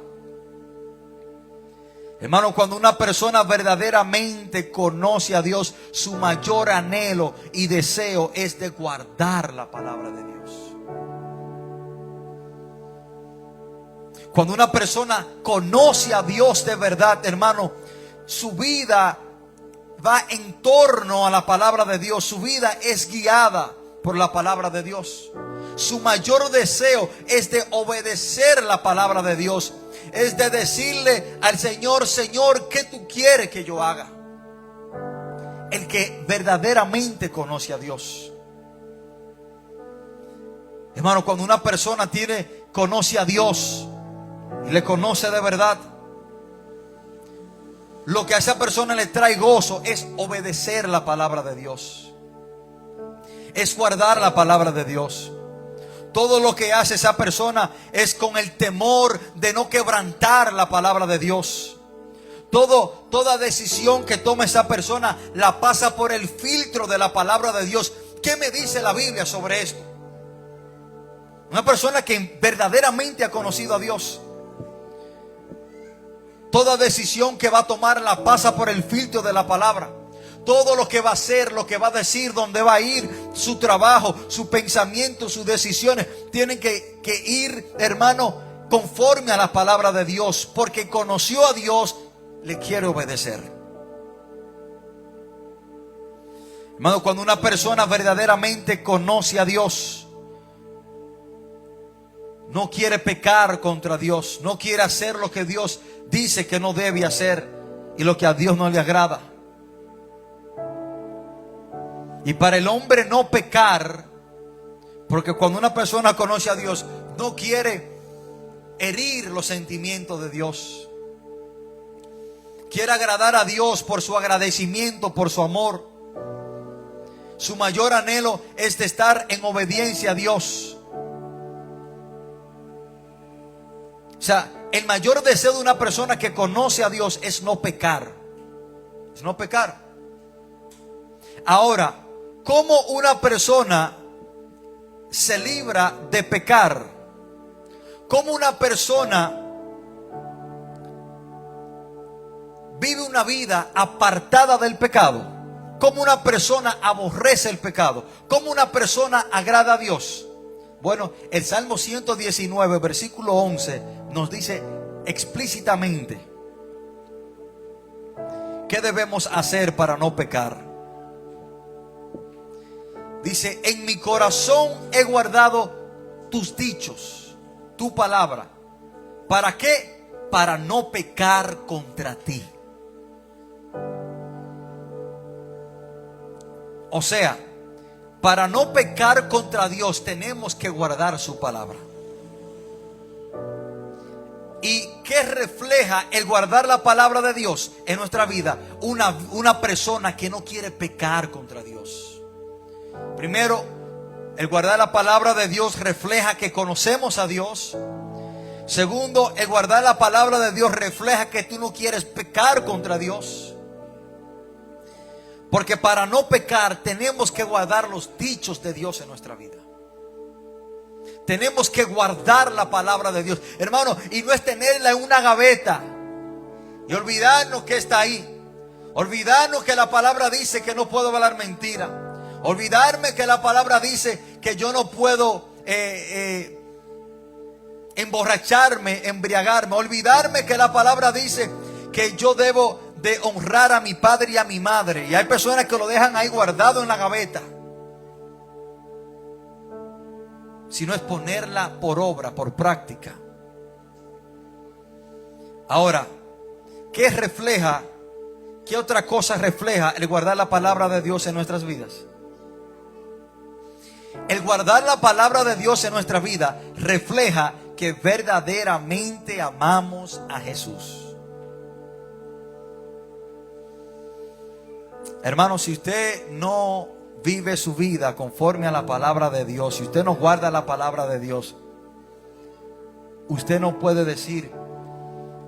Hermano, cuando una persona verdaderamente conoce a Dios, su mayor anhelo y deseo es de guardar la palabra de Dios. Cuando una persona conoce a Dios de verdad, hermano, su vida va en torno a la palabra de Dios. Su vida es guiada por la palabra de Dios. Su mayor deseo es de obedecer la palabra de Dios. Es de decirle al Señor: Señor, ¿qué tú quieres que yo haga? El que verdaderamente conoce a Dios. Hermano, cuando una persona conoce a Dios y le conoce de verdad, lo que a esa persona le trae gozo es obedecer la palabra de Dios, es guardar la palabra de Dios. Todo lo que hace esa persona es con el temor de no quebrantar la palabra de Dios. Toda decisión que toma esa persona la pasa por el filtro de la palabra de Dios. ¿Qué me dice la Biblia sobre esto? Una persona que verdaderamente ha conocido a Dios, toda decisión que va a tomar la pasa por el filtro de la palabra. Todo lo que va a hacer, lo que va a decir, dónde va a ir, su trabajo, su pensamiento, sus decisiones, tienen que ir, hermano, conforme a la palabra de Dios. Porque conoció a Dios, le quiere obedecer. Hermano, cuando una persona verdaderamente conoce a Dios, no quiere pecar contra Dios, no quiere hacer lo que Dios dice que no debe hacer y lo que a Dios no le agrada. Y para el hombre no pecar, porque cuando una persona conoce a Dios, no quiere herir los sentimientos de Dios. Quiere agradar a Dios por su agradecimiento, por su amor. Su mayor anhelo es de estar en obediencia a Dios. O sea, el mayor deseo de una persona que conoce a Dios es no pecar. Es no pecar. Ahora, ¿cómo una persona se libra de pecar? ¿Cómo una persona vive una vida apartada del pecado? ¿Cómo una persona aborrece el pecado? ¿Cómo una persona agrada a Dios? Bueno, el Salmo 119, versículo 11, nos dice explícitamente qué debemos hacer para no pecar. Dice: en mi corazón he guardado tus dichos, tu palabra. ¿Para qué? Para no pecar contra ti. O sea, para no pecar contra Dios tenemos que guardar su palabra. ¿Y qué refleja el guardar la palabra de Dios en nuestra vida? Una persona que no quiere pecar contra Dios. Primero, el guardar la palabra de Dios refleja que conocemos a Dios. Segundo, el guardar la palabra de Dios refleja que tú no quieres pecar contra Dios. Porque para no pecar tenemos que guardar los dichos de Dios en nuestra vida. Tenemos que guardar la palabra de Dios, hermano, y no es tenerla en una gaveta y olvidarnos que está ahí. Olvidarnos que la palabra dice que no puedo hablar mentira. Olvidarme que la palabra dice que yo no puedo emborracharme, embriagarme. Olvidarme que la palabra dice que yo debo de honrar a mi padre y a mi madre. Y hay personas que lo dejan ahí guardado en la gaveta. Sino es ponerla por obra, por práctica. Ahora, ¿qué refleja? ¿Qué otra cosa refleja el guardar la palabra de Dios en nuestras vidas? El guardar la palabra de Dios en nuestra vida refleja que verdaderamente amamos a Jesús. Hermano, si usted no vive su vida conforme a la palabra de Dios, si usted no guarda la palabra de Dios, usted no puede decir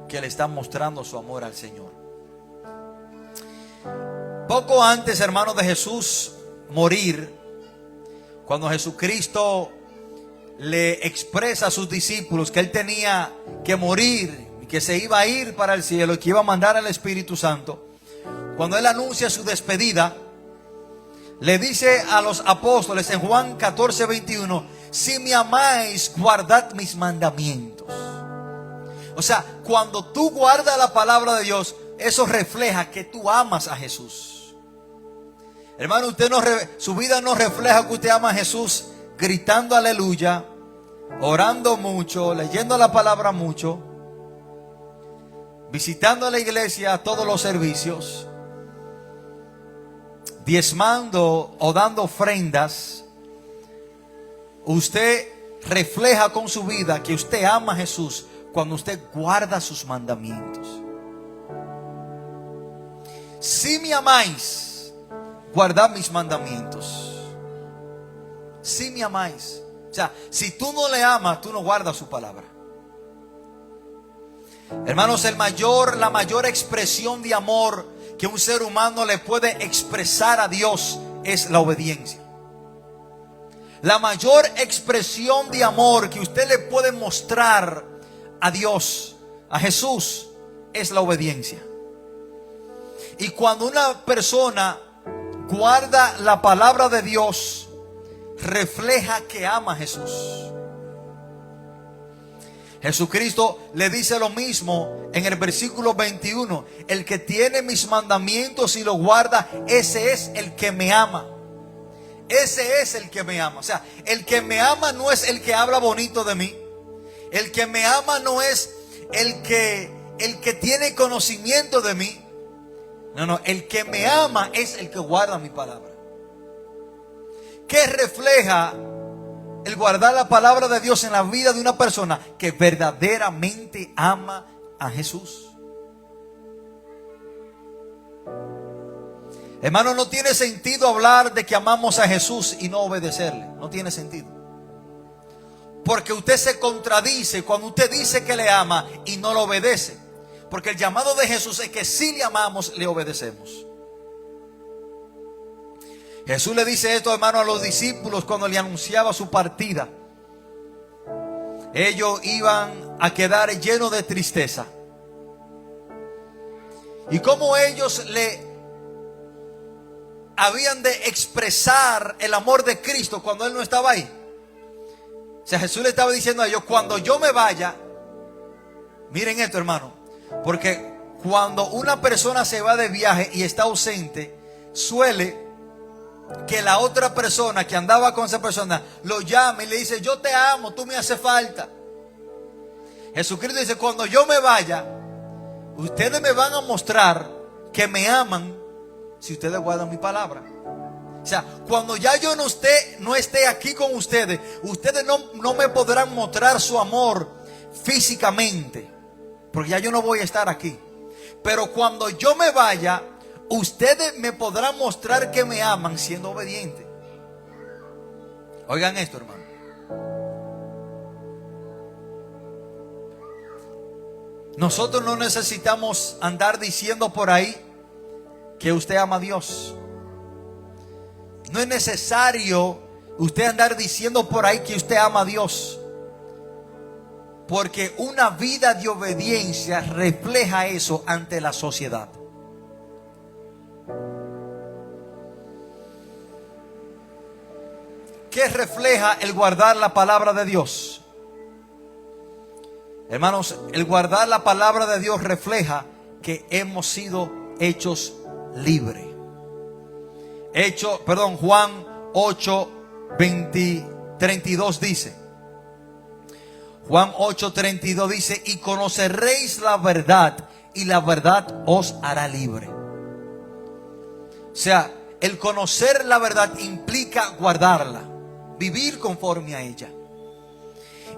que le está mostrando su amor al Señor. Poco antes, hermano, de Jesús morir, cuando Jesucristo le expresa a sus discípulos que Él tenía que morir y que se iba a ir para el cielo y que iba a mandar al Espíritu Santo, cuando Él anuncia su despedida, le dice a los apóstoles en Juan 14, 21: si me amáis, guardad mis mandamientos. O sea, cuando tú guardas la palabra de Dios, eso refleja que tú amas a Jesús. Hermano, su vida no refleja que usted ama a Jesús gritando aleluya, orando mucho, leyendo la palabra mucho, visitando a la iglesia todos los servicios, diezmando o dando ofrendas. Usted refleja con su vida que usted ama a Jesús cuando usted guarda sus mandamientos. Si me amáis, guardad mis mandamientos. Si me amáis. O sea, si tú no le amas, tú no guardas su palabra. Hermanos, la mayor expresión de amor que un ser humano le puede expresar a Dios es la obediencia. La mayor expresión de amor que usted le puede mostrar a Dios, a Jesús, es la obediencia. Y cuando una persona guarda la palabra de Dios, refleja que ama a Jesús. Jesucristo le dice lo mismo en el versículo 21: el que tiene mis mandamientos y los guarda, ese es el que me ama. Ese es el que me ama. O sea, el que me ama no es el que habla bonito de mí. El que me ama no es el que tiene conocimiento de mí. No, el que me ama es el que guarda mi palabra. ¿Qué refleja el guardar la palabra de Dios en la vida de una persona que verdaderamente ama a Jesús? Hermano, no tiene sentido hablar de que amamos a Jesús y no obedecerle. No tiene sentido. Porque usted se contradice cuando usted dice que le ama y no lo obedece. Porque el llamado de Jesús es que si le amamos, le obedecemos. Jesús le dice esto, hermano, a los discípulos cuando le anunciaba su partida. Ellos iban a quedar llenos de tristeza. Y como ellos habían de expresar el amor de Cristo cuando Él no estaba ahí. O sea, Jesús le estaba diciendo a ellos: cuando yo me vaya, miren esto, hermano, porque cuando una persona se va de viaje y está ausente, suele que la otra persona que andaba con esa persona lo llame y le dice: yo te amo, tú me haces falta. Jesucristo dice: cuando yo me vaya, ustedes me van a mostrar que me aman si ustedes guardan mi palabra. O sea, cuando ya yo no esté aquí con ustedes, ustedes no me podrán mostrar su amor físicamente, porque ya yo no voy a estar aquí. Pero cuando yo me vaya, ustedes me podrán mostrar que me aman siendo obedientes. Oigan esto, hermano. Nosotros no necesitamos andar diciendo por ahí que usted ama a Dios. No es necesario usted andar diciendo por ahí que usted ama a Dios, porque una vida de obediencia refleja eso ante la sociedad. ¿Qué refleja el guardar la palabra de Dios? Hermanos, el guardar la palabra de Dios refleja que hemos sido hechos libres. Juan 8, 32 dice. Juan 8:32 dice: y conoceréis la verdad, y la verdad os hará libre. O sea, el conocer la verdad implica guardarla, vivir conforme a ella.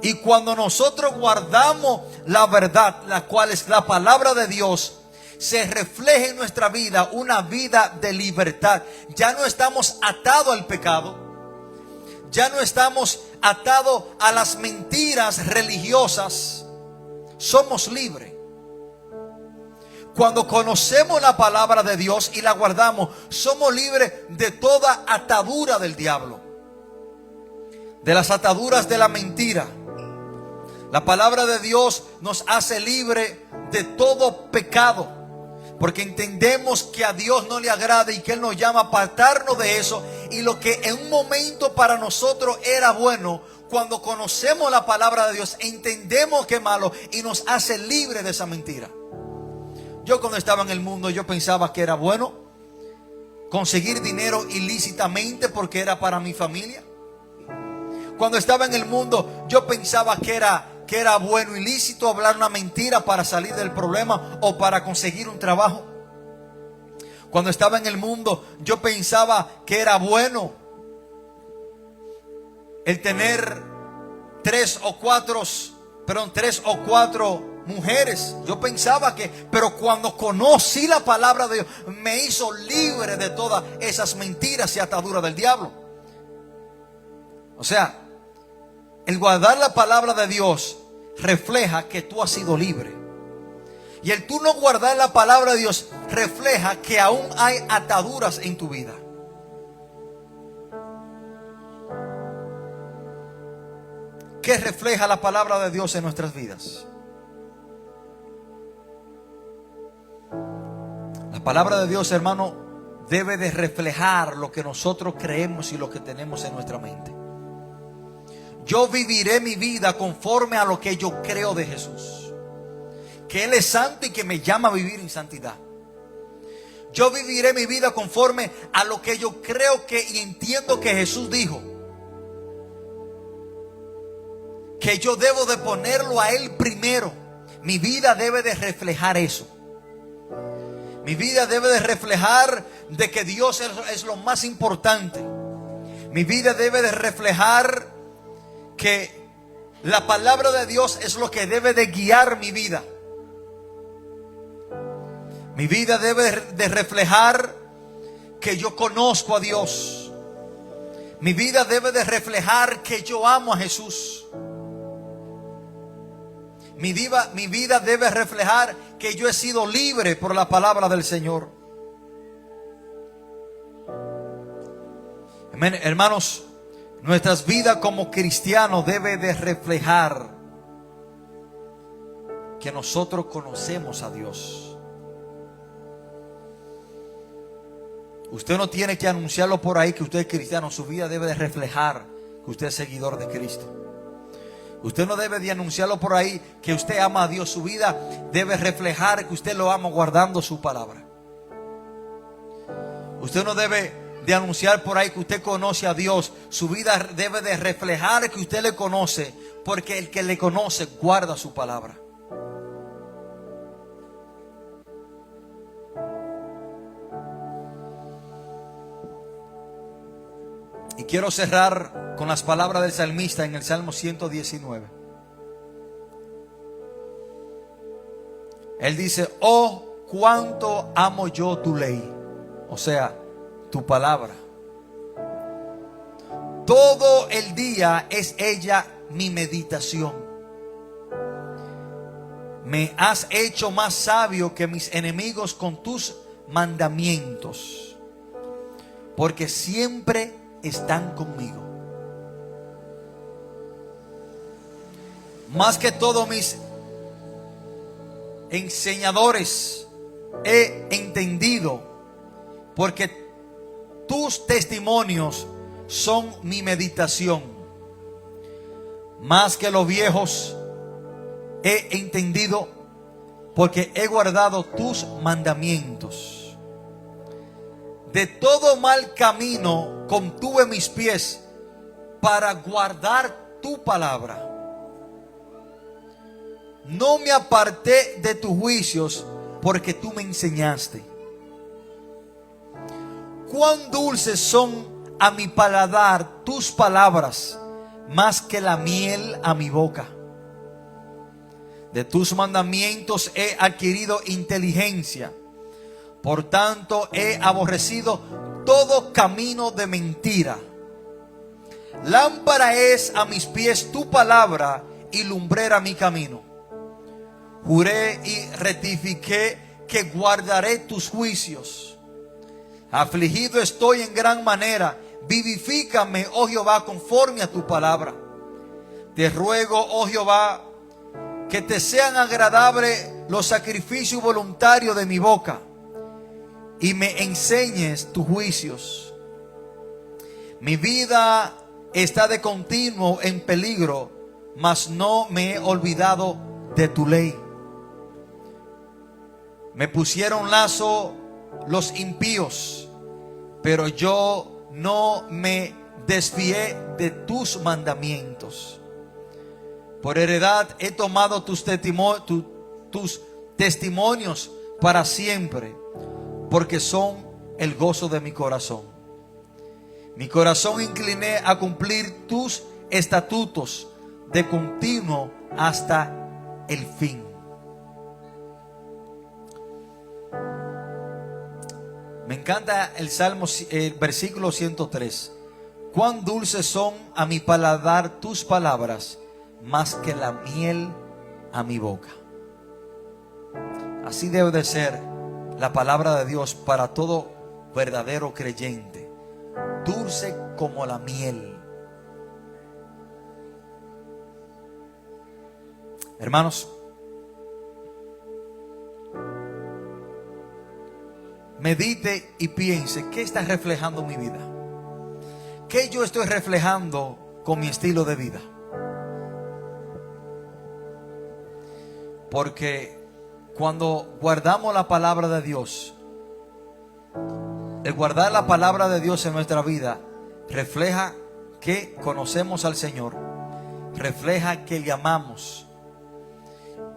Y cuando nosotros guardamos la verdad, la cual es la palabra de Dios, se refleja en nuestra vida una vida de libertad. Ya no estamos atados al pecado, ya no estamos atados a las mentiras religiosas. Somos libres. Cuando conocemos la palabra de Dios y la guardamos, somos libres de toda atadura del diablo, de las ataduras de la mentira. La palabra de Dios nos hace libre de todo pecado, porque entendemos que a Dios no le agrada y que Él nos llama a apartarnos de eso. Y lo que en un momento para nosotros era bueno, cuando conocemos la palabra de Dios, entendemos que es malo y nos hace libre de esa mentira. Yo, cuando estaba en el mundo, yo pensaba que era bueno conseguir dinero ilícitamente porque era para mi familia. Cuando estaba en el mundo, yo pensaba que era bueno ilícito hablar una mentira para salir del problema o para conseguir un trabajo. Cuando estaba en el mundo, yo pensaba que era bueno el tener tres o cuatro mujeres. Yo pensaba pero cuando conocí la palabra de Dios, me hizo libre de todas esas mentiras y ataduras del diablo. O sea, el guardar la palabra de Dios refleja que tú has sido libre. Y el tú no guardar la palabra de Dios refleja que aún hay ataduras en tu vida. ¿Qué refleja la palabra de Dios en nuestras vidas? La palabra de Dios, hermano, debe de reflejar lo que nosotros creemos y lo que tenemos en nuestra mente. Yo viviré mi vida conforme a lo que yo creo de Jesús, que Él es santo y que me llama a vivir en santidad. Yo viviré mi vida conforme a lo que yo creo y entiendo que Jesús dijo, que yo debo de ponerlo a Él primero. Mi vida debe de reflejar eso. Mi vida debe de reflejar de que Dios es lo más importante. Mi vida debe de reflejar que la palabra de Dios es lo que debe de guiar mi vida. Mi vida debe de reflejar que yo conozco a Dios. Mi vida debe de reflejar que yo amo a Jesús. Mi vida debe reflejar que yo he sido libre por la palabra del Señor. Amén, hermanos. Nuestras vidas como cristianos debe de reflejar que nosotros conocemos a Dios. Usted no tiene que anunciarlo por ahí que usted es cristiano. Su vida debe de reflejar que usted es seguidor de Cristo. Usted no debe de anunciarlo por ahí que usted ama a Dios. Su vida debe reflejar que usted lo ama guardando su palabra. Usted no debe de anunciar por ahí que usted conoce a Dios. Su vida debe de reflejar que usted le conoce, porque el que le conoce guarda su palabra. Y quiero cerrar con las palabras del salmista en el Salmo 119. Él dice: oh, cuánto amo yo tu ley, o sea, tu palabra. Todo el día es ella mi meditación. Me has hecho más sabio que mis enemigos con tus mandamientos, porque siempre están conmigo. Más que todos mis enseñadores he entendido, porque tus testimonios son mi meditación. Más que los viejos he entendido, porque he guardado tus mandamientos. De todo mal camino contuve mis pies para guardar tu palabra. No me aparté de tus juicios, porque tú me enseñaste. Cuán dulces son a mi paladar tus palabras, más que la miel a mi boca. De tus mandamientos he adquirido inteligencia. Por tanto, he aborrecido todo camino de mentira. Lámpara es a mis pies tu palabra y lumbrera mi camino. Juré y rectifiqué que guardaré tus juicios. Afligido estoy en gran manera. Vivifícame, oh Jehová, conforme a tu palabra. Te ruego, oh Jehová, que te sean agradables los sacrificios voluntarios de mi boca, y me enseñes tus juicios. Mi vida está de continuo en peligro, mas no me he olvidado de tu ley. Me pusieron lazo los impíos, pero yo no me desvié de tus mandamientos. Por heredad he tomado tus testimonios para siempre, porque son el gozo de mi corazón. Mi corazón incliné a cumplir tus estatutos de continuo hasta el fin. Me encanta el Salmo, el versículo 103. Cuán dulces son a mi paladar tus palabras, más que la miel a mi boca. Así debe de ser la palabra de Dios para todo verdadero creyente. Dulce como la miel. Hermanos, medite y piense: ¿qué está reflejando mi vida? ¿Qué yo estoy reflejando con mi estilo de vida? Porque cuando guardamos la palabra de Dios, el guardar la palabra de Dios en nuestra vida refleja que conocemos al Señor, refleja que le amamos,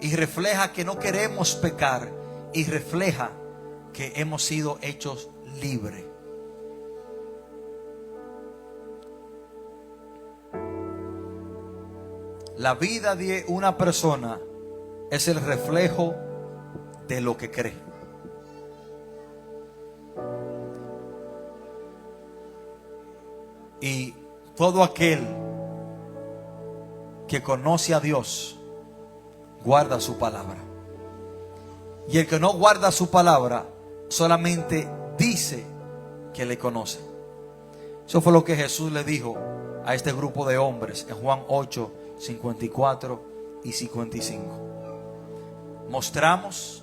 y refleja que no queremos pecar, y refleja que hemos sido hechos libres. La vida de una persona es el reflejo de lo que cree. Y todo aquel que conoce a Dios guarda su palabra. Y el que no guarda su palabra solamente dice que le conoce. Eso fue lo que Jesús le dijo a este grupo de hombres en Juan 8, 54 y 55. Mostramos,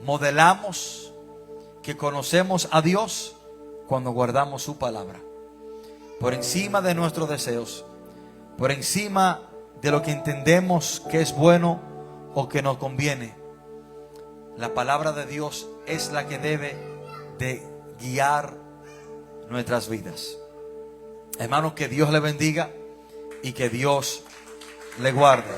modelamos que conocemos a Dios cuando guardamos su palabra. Por encima de nuestros deseos, por encima de lo que entendemos que es bueno o que nos conviene, la palabra de Dios es la que debe de guiar nuestras vidas. Hermano, que Dios le bendiga y que Dios le guarde.